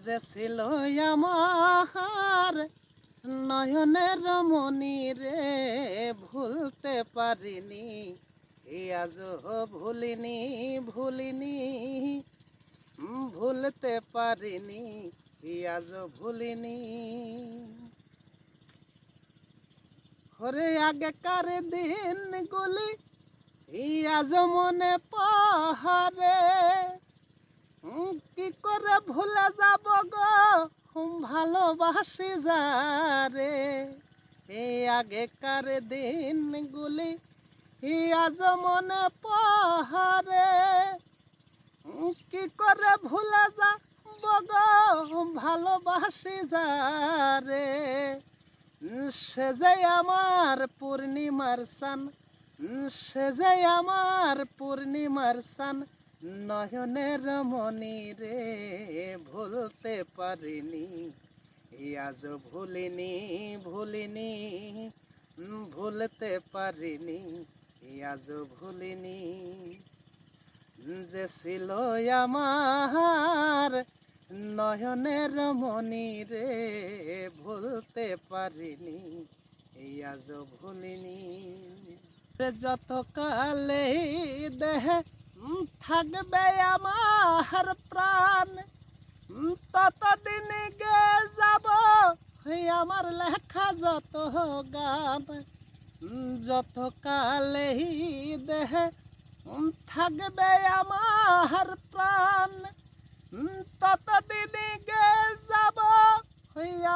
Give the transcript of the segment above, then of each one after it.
যে ছিল আমার নয়নের মনি রে, ভুলতে পারিনি আজও ভুলিনি ভুলিনি, ভুলতে পারিনি আজও ভুলিনি। ওরে আগেকার দিনগুলি আজ মনে পড়ে, কি করে ভুলে যাব গো ভালোবাসি যারে। এই আগেকার দিনগুলি আজ মনে পড়ে, কি করে ভুলে যাব গো ভালোবাসি যারে। সে যে আমার পূর্ণিমার চান, সে যে আমার পূর্ণিমার চান, নয়নের মনি রে, ভুলতে পারিনি আজ ভুলিনি ভুলিনি, ভুলতে পারিনি আজ ভুলিনি। যে ছিল আমার নয়নের মনি রে, ভুলতে পারিনি আজ ভুলিনি। যত কালে দেহে থাকবে আমার প্রাণ, ততদিন গে যাব আমার লেখা যত গান। যত কালে দেহে থাকবে আমার প্রাণ, ততদিন গে যাব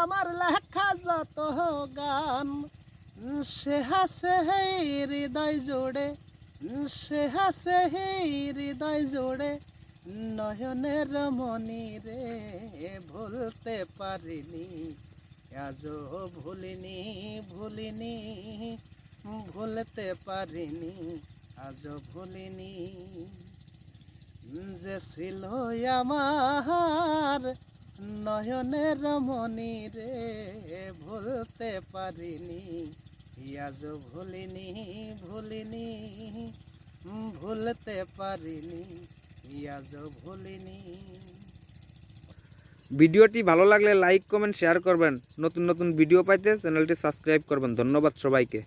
আমার লেখা যত গান। সে হাসে হৃদয় জোড়ে, সে হাসে হৃদয় জোড়ে, নয়নের মনি রে, ভুলতে পারিনি আজও ভুলিনি ভুলিনি, ভুলতে পারিনি আজও ভুলিনি। যে ছিল আমার নয়নের মনি রে, ভুলতে পারিনি আজও ভুলিনি ভুলিনি, ভুলতে পারিনি আজও ভুলিনি। ভিডিওটি ভালো লাগলে লাইক কমেন্ট শেয়ার করবেন। নতুন নতুন ভিডিও পাইতে চ্যানেলটি সাবস্ক্রাইব করবেন। ধন্যবাদ সবাইকে।